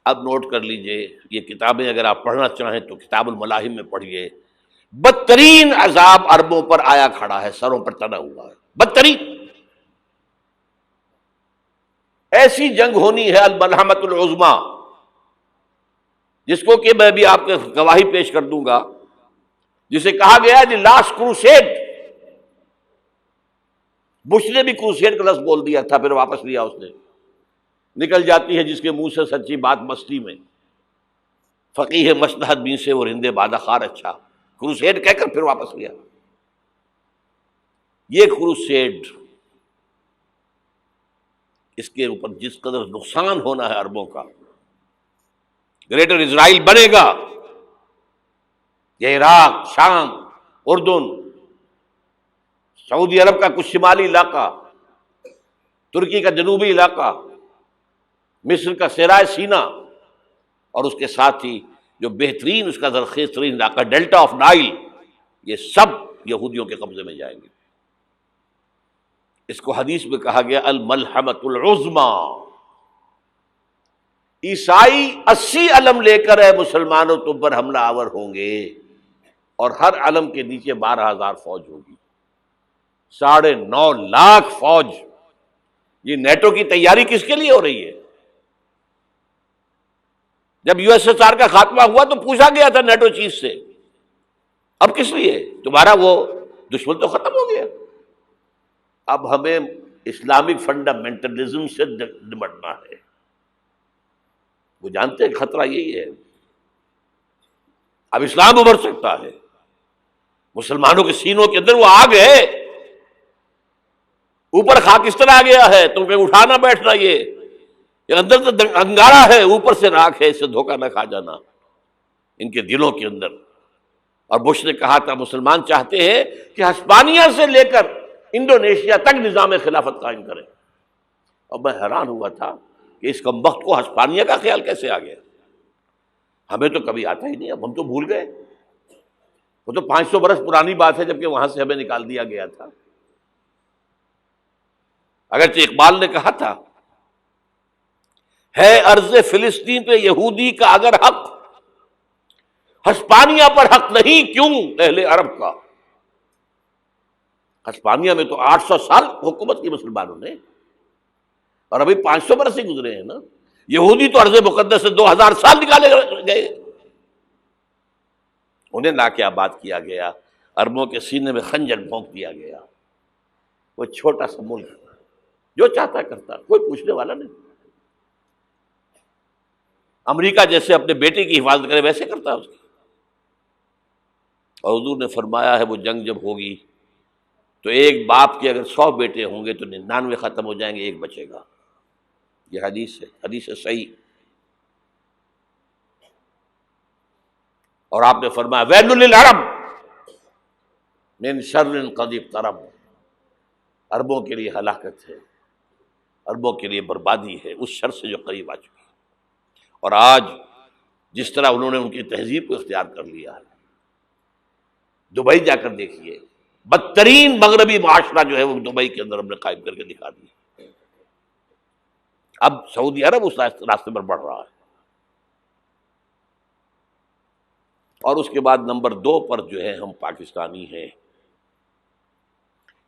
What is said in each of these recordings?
اب نوٹ کر لیجئے، یہ کتابیں اگر آپ پڑھنا چاہیں تو کتاب الملاحم میں پڑھیے. بدترین عذاب عربوں پر آیا کھڑا ہے، سروں پر تنا ہوا ہے، بدترین. ایسی جنگ ہونی ہے الملحمۃ العظمیٰ، جس کو کہ میں بھی آپ کے گواہی پیش کر دوں گا، جسے کہا گیا ہے دی لاسٹ کروسیڈ. بش نے بھی کروسیڈ کا لفظ بول دیا تھا، پھر واپس لیا اس نے. نکل جاتی ہے جس کے منہ سے سچی بات مستی میں، فقیہ مصلحت بین سے وہ رندے بادہ خار اچھا، کروسیڈ کہہ کر پھر واپس لیا. یہ کروسیڈ، اس کے اوپر جس قدر نقصان ہونا ہے عربوں کا. گریٹر اسرائیل بنے گا، یہ عراق، شام، اردن، سعودی عرب کا کچھ شمالی علاقہ، ترکی کا جنوبی علاقہ، مصر کا صحرائے سینا، اور اس کے ساتھ ہی جو بہترین اس کا زرخیز ترین علاقہ ڈیلٹا آف نائل، یہ سب یہودیوں کے قبضے میں جائیں گے. اس کو حدیث میں کہا گیا الملحمۃ العظمیٰ. عیسائی 80 علم لے کر ہے مسلمانوں تم پر حملہ آور ہوں گے، اور ہر علم کے نیچے 12,000 فوج ہوگی، 9.5 لاکھ فوج. یہ نیٹو کی تیاری کس کے لیے ہو رہی ہے؟ جب یو ایس ایس آر کا خاتمہ ہوا تو پوچھا گیا تھا نیٹو چیف سے، اب کس لیے؟ تمہارا وہ دشمن تو ختم ہو گیا، اب ہمیں اسلامک فنڈامنٹلزم سے نمٹنا ہے. وہ جانتے ہیں خطرہ یہی ہے، اب اسلام ابھر سکتا ہے. مسلمانوں کے سینوں کے اندر وہ آگ ہے، اوپر خاکستر آ گیا ہے، تم کہیں اٹھانا بیٹھنا، یہ اندر تو انگارہ ہے، اوپر سے راکھ ہے، اس سے دھوکہ نہ کھا جانا ان کے دلوں کے اندر. اور بش نے کہا تھا مسلمان چاہتے ہیں کہ ہسپانیہ سے لے کر انڈونیشیا تک نظام خلافت قائم کریں. اور میں حیران ہوا تھا کہ اس کمبخت کو ہسپانیہ کا خیال کیسے آ گیا؟ ہمیں تو کبھی آتا ہی نہیں، اب ہم تو بھول گئے. وہ تو 500 برس پرانی بات ہے جبکہ وہاں سے ہمیں نکال دیا گیا تھا. اگرچہ اقبال نے کہا تھا ہے ارض فلسطین پہ یہودی کا اگر حق، ہسپانیہ پر حق نہیں کیوں اہل عرب کا. ہسپانیہ میں تو 800 سال حکومت کی مسلمانوں نے، اور ابھی 500 برس ہی گزرے ہیں نا. یہودی تو ارض مقدس سے 2000 سال نکالے گئے. انہیں لا کے آباد کیا گیا، عربوں کے سینے میں خنجر بھونک دیا گیا. وہ چھوٹا سا ملک جو چاہتا کرتا، کوئی پوچھنے والا نہیں. امریکہ جیسے اپنے بیٹے کی حفاظت کرے ویسے کرتا ہے اس کی. اور حضور نے فرمایا ہے وہ جنگ جب ہوگی تو ایک باپ کے اگر 100 بیٹے ہوں گے تو 99 ختم ہو جائیں گے، ایک بچے گا. یہ حدیث ہے، حدیث ہے صحیح. اور آپ نے فرمایا ویل للعرب من شر قد اقترب، عربوں کے لیے ہلاکت ہے، عربوں کے لیے بربادی ہے اس شر سے جو قریب آ چکی ہے. اور آج جس طرح انہوں نے ان کی تہذیب کو اختیار کر لیا ہے، دبئی جا کر دیکھیے، بدترین مغربی معاشرہ جو ہے وہ دبئی کے اندر ہم نے قائم کر کے دکھا دیا. اب سعودی عرب اس راستے پر بڑھ رہا ہے. اور اس کے بعد نمبر 2 پر جو ہے ہم پاکستانی ہیں.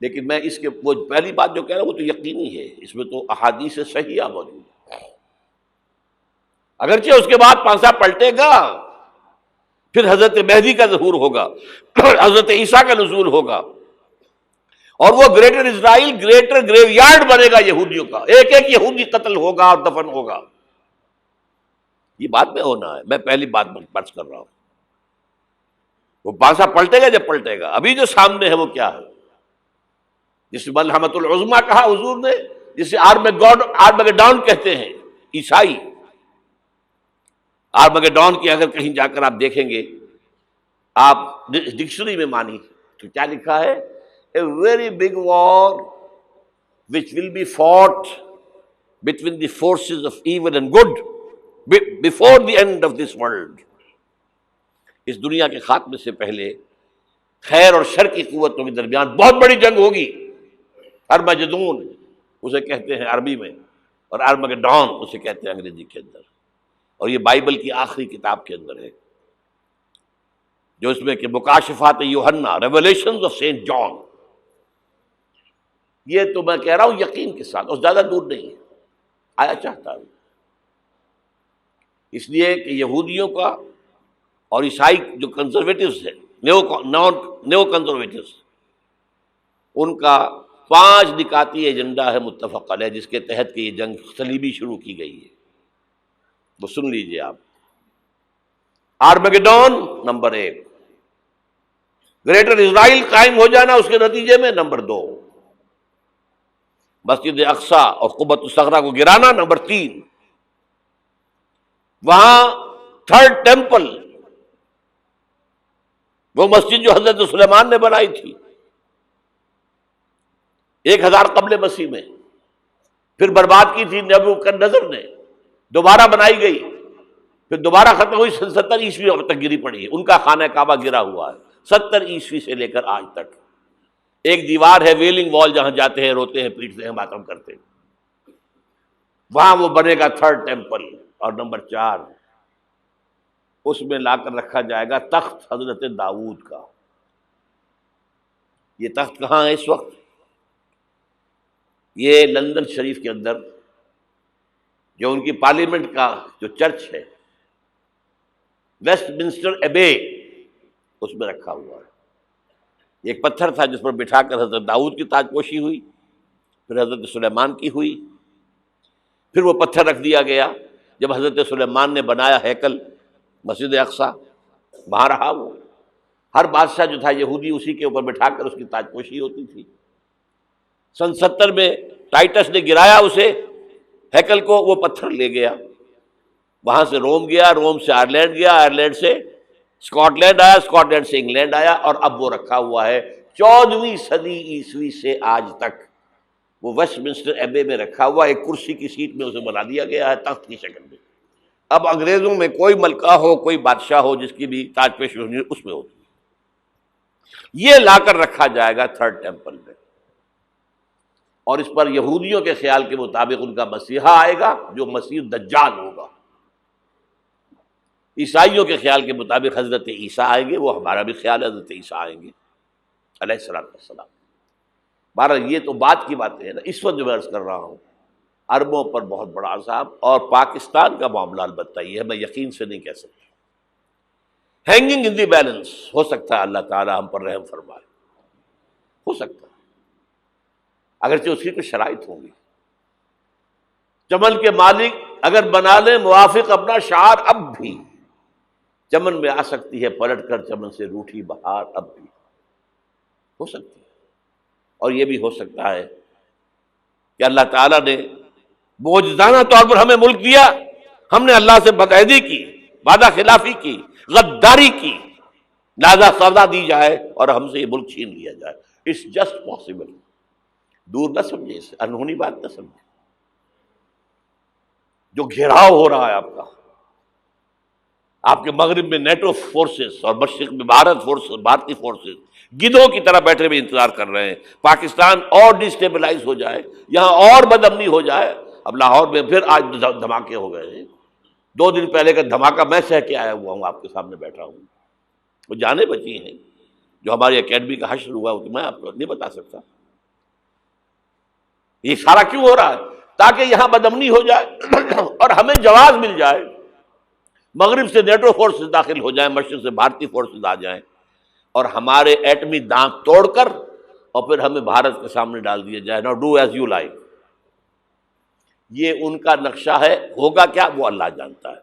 لیکن میں اس کے وہ پہلی بات جو کہہ رہا ہوں وہ تو یقینی ہے، اس میں تو احادیث صحیحہ موجود ہے. اگرچہ اس کے بعد پانسا پلٹے گا، پھر حضرت مہدی کا ظہور ہوگا، حضرت عیسیٰ کا نزول ہوگا، اور وہ گریٹر اسرائیل گریٹر گریو یارڈ بنے گا یہودیوں کا. ایک ایک یہودی قتل ہوگا اور دفن ہوگا. یہ بات میں ہونا ہے، میں پہلی بات بات کر رہا ہوں. وہ پانسا پلٹے گا جب پلٹے گا. ابھی جو سامنے ہے وہ کیا ہے؟ جس ملحمۃ العظمیٰ کہا حضور نے، جسے آرمگیڈون کہتے ہیں عیسائی. آرمگیڈون کی اگر کہیں جا کر آپ دیکھیں گے، آپ ڈکشنری میں مانی تو کیا لکھا ہے؟ A very big war which will be fought between the forces of evil and good before the end of this world. اس دنیا کے خاتمے سے پہلے خیر اور شر کی قوتوں کے درمیان بہت بڑی جنگ ہوگی. ارمجدون اسے کہتے ہیں عربی میں، اور آرمگیڈون اسے کہتے ہیں انگریزی کے اندر. اور یہ بائبل کی آخری کتاب کے اندر ہے، جو اس میں کہ مکاشفات یوحنا، ریولیشنز آف سینٹ جان. یہ تو میں کہہ رہا ہوں یقین کے ساتھ، اور زیادہ دور نہیں ہے، آیا چاہتا ہوں. اس لیے کہ یہودیوں کا اور عیسائی جو کنزرویٹوز ہیں، نیو کنزرویٹوز، ان کا 5 نکاتی ایجنڈا ہے متفق علیہ، جس کے تحت کہ یہ جنگ صلیبی شروع کی گئی ہے. وہ سن لیجئے آپ. آرمیگیڈون نمبر 1، گریٹر اسرائیل قائم ہو جانا اس کے نتیجے میں نمبر 2، مسجد اقصی اور قبۃ الصخرہ کو گرانا نمبر 3، وہاں تھرڈ ٹیمپل، وہ مسجد جو حضرت سلیمان نے بنائی تھی 1000 قبل مسیح میں، پھر برباد کی تھی نبوکدنضر نے، دوبارہ بنائی گئی، پھر دوبارہ ختم ہوئی 70 عیسوی تک گری پڑی ہے. ان کا خانہ کعبہ گرا ہوا ہے 70 عیسوی سے لے کر آج تک. ایک دیوار ہے ویلنگ وال، جہاں جاتے ہیں، روتے ہیں، پیٹتے ہیں، ماتم کرتے ہیں، وہاں وہ بنے گا تھرڈ ٹیمپل. اور نمبر 4، اس میں لا کر رکھا جائے گا تخت حضرت داؤد کا. یہ تخت کہاں ہے اس وقت؟ یہ لندن شریف کے اندر جو ان کی پارلیمنٹ کا جو چرچ ہے، ویسٹ منسٹر ایبے، اس میں رکھا ہوا ہے. ایک پتھر تھا جس پر بٹھا کر حضرت داؤد کی تاج پوشی ہوئی، پھر حضرت سلیمان کی ہوئی، پھر وہ پتھر رکھ دیا گیا جب حضرت سلیمان نے بنایا ہیکل مسجد اقصی، وہاں رہا وہ. ہر بادشاہ جو تھا یہودی اسی کے اوپر بٹھا کر اس کی تاج پوشی ہوتی تھی. سن 70 میں ٹائٹس نے گرایا اسے، ہیکل کو، وہ پتھر لے گیا، وہاں سے روم گیا، روم سے آئرلینڈ گیا، آئرلینڈ سے اسکاٹ لینڈ آیا، اسکاٹ لینڈ سے انگلینڈ آیا، اور اب وہ رکھا ہوا ہے 14ویں صدی عیسوی سے آج تک. وہ ویسٹ منسٹر ایبے میں رکھا ہوا، ایک کرسی کی سیٹ میں اسے بنا دیا گیا ہے تخت کی شکل میں. اب انگریزوں میں کوئی ملکہ ہو، کوئی بادشاہ ہو جس کی بھی تاج پوشی ہونی اس میں ہوتی. یہ لا کر رکھا جائے گا تھرڈ ٹیمپل میں، اور اس پر یہودیوں کے خیال کے مطابق ان کا مسیحا آئے گا جو مسیح دجال ہوگا. عیسائیوں کے خیال کے مطابق حضرت عیسیٰ آئیں گے، وہ ہمارا بھی خیال ہے حضرت عیسیٰ آئیں گے علیہ السلام. بہرحال یہ تو بات کی باتیں ہیں نا. اس وقت جو میں عرض کر رہا ہوں، عربوں پر بہت بڑا عذاب، اور پاکستان کا معاملہ البتہ یہ ہے، میں یقین سے نہیں کہہ سکتا. ہینگنگ ان دی بیلنس، ہو سکتا ہے اللہ تعالیٰ ہم پر رحم فرمائے، ہو سکتا ہے، اگرچہ اس کی کچھ شرائط ہوں گی. چمن کے مالک اگر بنا لیں موافق اپنا شعار، اب بھی چمن میں آ سکتی ہے پلٹ کر چمن سے روٹھی بہار، اب بھی ہو سکتی ہے. اور یہ بھی ہو سکتا ہے کہ اللہ تعالیٰ نے معجزانہ طور پر ہمیں ملک دیا، ہم نے اللہ سے بدعہدی کی، وعدہ خلافی کی، غداری کی، لہذا سزا دی جائے اور ہم سے یہ ملک چھین لیا جائے. It's just possible. دور نہ سمجھے اسے، انہونی بات نہ سمجھے. جو گھیراؤ ہو رہا ہے آپ کے مغرب میں نیٹو فورسز اور مشرق میں بھارتی فورسز گدھوں کی طرح بیٹھے ہوئے انتظار کر رہے ہیں پاکستان اور ڈسٹیبلائز ہو جائے، یہاں اور بدامنی ہو جائے. اب لاہور میں پھر آج دھماکے ہو گئے ہیں. 2 دن پہلے کا دھماکہ میں سہ کے آیا ہوا ہوں، آپ کے سامنے بیٹھا ہوں. وہ جانیں بچی ہیں، جو ہماری اکیڈمی کا حشر ہوا وہ میں آپ کو نہیں بتا سکتا. یہ سارا کیوں ہو رہا ہے؟ تاکہ یہاں بدامنی ہو جائے اور ہمیں جواز مل جائے. مغرب سے نیٹو فورسز داخل ہو جائیں، مشرق سے بھارتی فورسز آ جائیں، اور ہمارے ایٹمی دانت توڑ کر اور پھر ہمیں بھارت کے سامنے ڈال دیا جائے. نو ڈو ایز یو لائک. یہ ان کا نقشہ ہے. ہوگا کیا وہ اللہ جانتا ہے.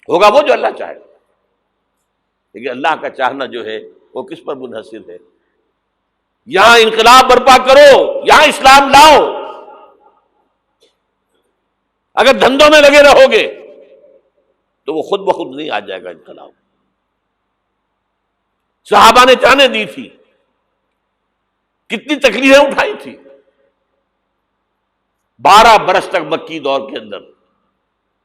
ہوگا وہ جو اللہ چاہے. لیکن اللہ کا چاہنا جو ہے وہ کس پر منحصر ہے؟ یہاں انقلاب برپا کرو، یہاں اسلام لاؤ. اگر دھندوں میں لگے رہو گے تو وہ خود بخود نہیں آ جائے گا انقلاب. صحابہ نے جانیں دی تھی، کتنی تکلیفیں اٹھائی تھی. 12 برس تک مکی دور کے اندر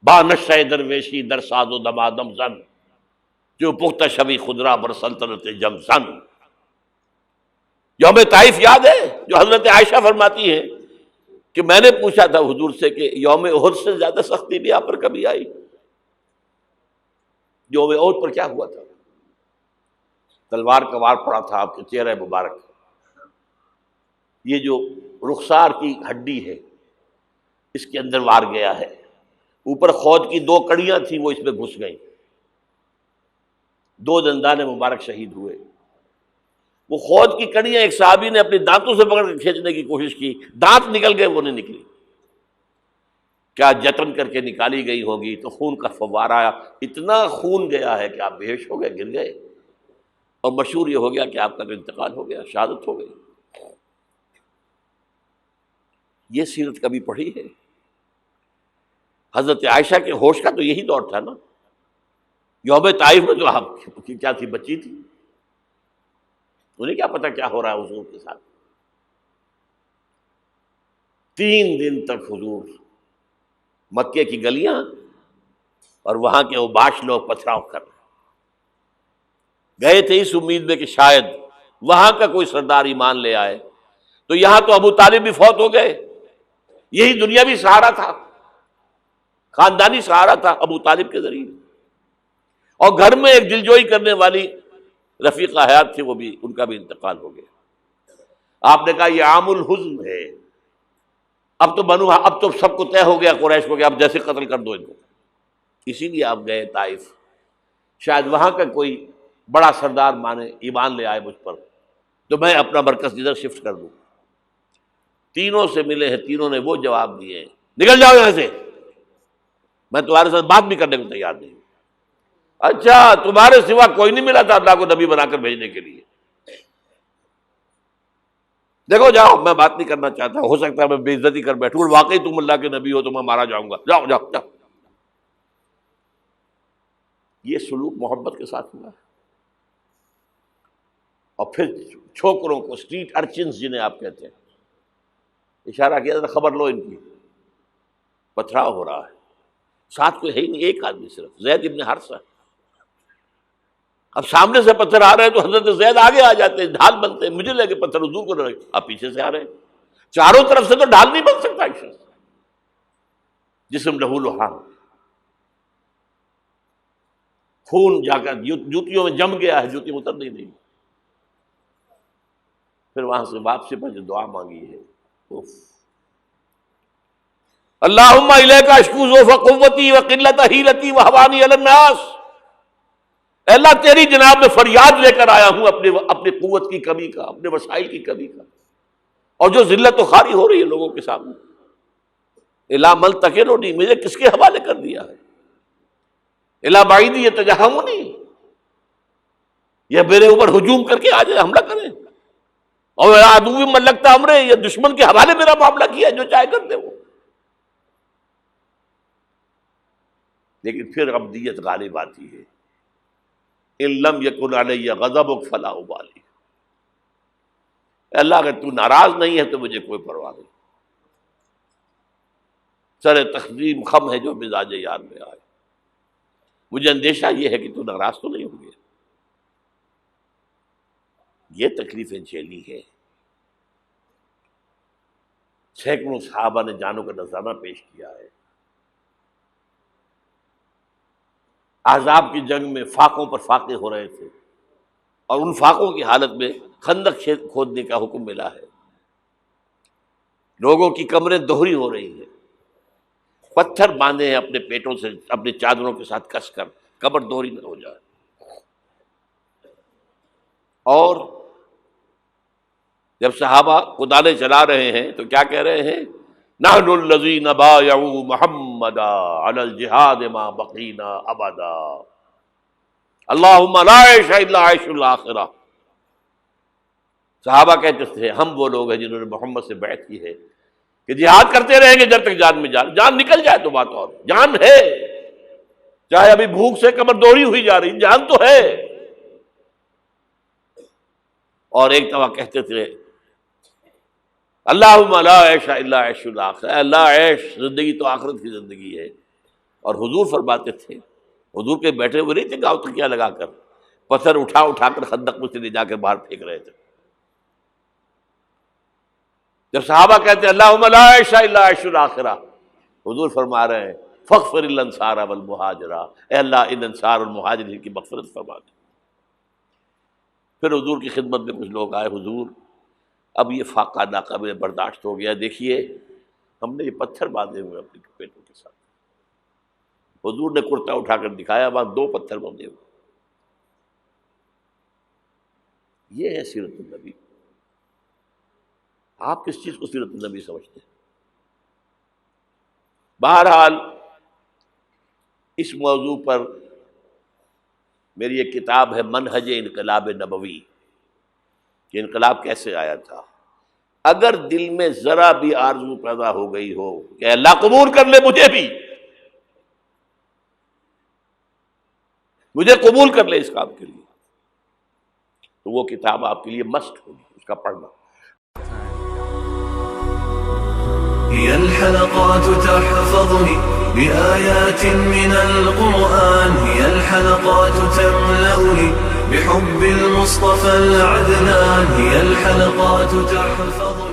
با نشہ درویشی در ساز و دمادم زن، جو پختہ شبی خدرا بر سلطنت جم زن. یوم طائف یاد ہے جو حضرت عائشہ فرماتی ہے کہ میں نے پوچھا تھا حضور سے کہ یوم احد سے زیادہ سختی بھی آپ پر کبھی آئی؟ یوم احد پر کیا ہوا تھا؟ تلوار کا وار پڑا تھا آپ کے چہرہ مبارک، یہ جو رخسار کی ہڈی ہے اس کے اندر وار گیا ہے، اوپر خود کی 2 کڑیاں تھیں وہ اس میں گھس گئیں، 2 دندان مبارک شہید ہوئے۔ وہ خود کی کڑیاں ایک صحابی نے اپنے دانتوں سے پکڑ کے کھینچنے کی کوشش کی، دانت نکل گئے، وہ نہیں نکلی، کیا جتن کر کے نکالی گئی ہوگی تو خون کا فوارہ آیا، اتنا خون گیا ہے کہ آپ بے ہوش ہو گئے، گر گئے، اور مشہور یہ ہو گیا کہ آپ کا تو انتقال ہو گیا، شہادت ہو گئی۔ یہ سیرت کبھی پڑھی ہے؟ حضرت عائشہ کے ہوش کا تو یہی دور تھا نا، یوم طائف میں تو آپ کی کیا تھی، بچی تھی، انہیں کیا پتا کیا ہو رہا ہے حضور کے ساتھ۔ 3 دن تک حضور مکے کی گلیاں اور وہاں کے اوباش لوگ پتھراؤ کر رہے گئے تھے اس امید میں کہ شاید وہاں کا کوئی سردار ایمان لے آئے، تو یہاں تو ابو طالب بھی فوت ہو گئے، یہی دنیاوی سہارا تھا، خاندانی سہارا تھا ابو طالب کے ذریعے، اور گھر میں ایک دلجوئی کرنے والی رفیقہ حیات تھی، وہ بھی، ان کا بھی انتقال ہو گیا۔ آپ نے کہا یہ عام الحزن ہے، اب تو سب کو طے ہو گیا قریش کو کہ آپ جیسے قتل کر دو ان کو، اسی لیے آپ گئے طائف، شاید وہاں کا کوئی بڑا سردار مانے، ایمان لے آئے مجھ پر، تو میں اپنا مرکز ادھر شفٹ کر دوں۔ تینوں سے ملے ہیں، تینوں نے وہ جواب دیے ہیں، نکل جاؤ یہاں سے، میں تمہارے ساتھ بات بھی کرنے کو تیار نہیں ہوں۔ اچھا، تمہارے سوا کوئی نہیں ملا تھا اللہ کو نبی بنا کر بھیجنے کے لیے؟ دیکھو جاؤ، میں بات نہیں کرنا چاہتا، ہو سکتا ہے میں بے عزتی کر بیٹھوں، اور واقعی تم اللہ کے نبی ہو تو میں مارا جاؤں گا، جاؤ جاؤ جاؤ۔ یہ سلوک محبت کے ساتھ ہوا ہے۔ اور پھر چھوکروں کو، اسٹریٹ ارچنز جنہیں آپ کہتے ہیں، اشارہ کیا تھا، خبر لو ان کی، پتھراؤ ہو رہا ہے، ساتھ کوئی ہے ہی نہیں، ایک آدمی صرف، زید ابن حارثہ۔ اب سامنے سے پتھر آ رہے ہیں تو حضرت زید آگے آ جاتے ہیں، ڈھال بنتے ہیں، مجھے لگے پتھر حضور کو رہے، آپ پیچھے سے آ رہے ہیں، چاروں طرف سے تو ڈھال نہیں بن سکتا ایک شخص، جسم لہو لہان، خون جا کر جوتیوں میں جم گیا ہے، جوتی اتر نہیں۔ پھر وہاں سے واپسی پر جو دعا مانگی ہے، اللہم الیک اشکو ضعف قوتی وقلت حیلتی وہوانی علی الناس، اے اللہ تیری جناب میں فریاد لے کر آیا ہوں اپنی قوت کی کمی کا، اپنے وسائل کی کمی کا، اور جو ذلت و خواری ہو رہی ہے لوگوں کے سامنے، الا من تکلنی، مجھے کس کے حوالے کر دیا ہے، الا بعیدی یتجہمنی، یہ میرے اوپر ہجوم کر کے آ جائے، حملہ کرے، اور عدو من لگتا امرے، یہ دشمن کے حوالے میرا معاملہ کیا، جو چاہے کر دے وہ۔ لیکن پھر عبدیت غالب آتی ہے، ان لم یکن علی غضبک فلا ابالی، اللہ اگر تو ناراض نہیں ہے تو مجھے کوئی پرواہ نہیں، سر تقدیم خم ہے جو مزاج یار میں آئے، مجھے اندیشہ یہ ہے کہ تو ناراض تو نہیں ہوگی۔ یہ تکلیفیں جھیلی ہے، سینکڑوں صحابہ نے جانوں کا نذرانہ پیش کیا ہے، احزاب کی جنگ میں فاقوں پر فاقے ہو رہے تھے، اور ان فاقوں کی حالت میں خندق کھودنے کا حکم ملا ہے، لوگوں کی کمریں دوہری ہو رہی ہیں، پتھر باندھے ہیں اپنے پیٹوں سے، اپنے چادروں کے ساتھ کس کر، کمر دوہری نہ ہو جائے، اور جب صحابہ کدالیں چلا رہے ہیں تو کیا کہہ رہے ہیں، نحن الذین بایعوا محمدا علی الجہاد ما بقینا ابدا، اللہم لا عیش الا عیش الاخرہ۔ صحابہ کہتے تھے ہم وہ لوگ ہیں جنہوں نے محمد سے بیعت کی ہے کہ جہاد کرتے رہیں گے جب تک جان میں جان نکل جائے تو بات، اور جان ہے، چاہے ابھی بھوک سے کمر دوڑی ہوئی جا رہی، جان تو ہے۔ اور ایک دفعہ کہتے تھے اللہم لا عیش الا عیش الاخرہ، اے اللہ عیش، زندگی تو آخرت کی زندگی ہے۔ اور حضور فرماتے تھے، حضور کے بیٹھے ہوئے نہیں تھے گاؤں تکیہ لگا کر، پتھر اٹھا کر خندق میں سے لے جا کر باہر پھینک رہے تھے، جب صحابہ کہتے ہیں اللہم لا عیش الا عیش الاخرہ، حضور فرما رہے ہیں فاغفر للانصار والمہاجرہ، اے اللہ ان انصار اور مہاجرین کی مغفرت فرما دے۔ پھر حضور کی خدمت میں کچھ لوگ آئے، حضور اب یہ فاقہ ناقابل برداشت ہو گیا، دیکھیے ہم نے یہ پتھر باندھے ہوئے اپنے پیٹوں کے ساتھ۔ حضور نے کرتا اٹھا کر دکھایا، وہاں 2 پتھر باندھے ہوئے۔ یہ ہے سیرت النبی۔ آپ کس چیز کو سیرت النبی سمجھتے ہیں؟ بہرحال اس موضوع پر میری ایک کتاب ہے منہج انقلاب نبوی، کہ انقلاب کیسے آیا تھا۔ اگر دل میں ذرا بھی آرزو پیدا ہو گئی ہو کہ اللہ قبول کر لے مجھے قبول کر لے اس کام کے لیے، تو وہ کتاب آپ کے لیے مست ہوگی، اس کا پڑھنا۔ هي الحلقات تحفظني بآيات من القرآن، هي الحلقات تملأني بحب المصطفى العدنان، هي الحلقات تحفظني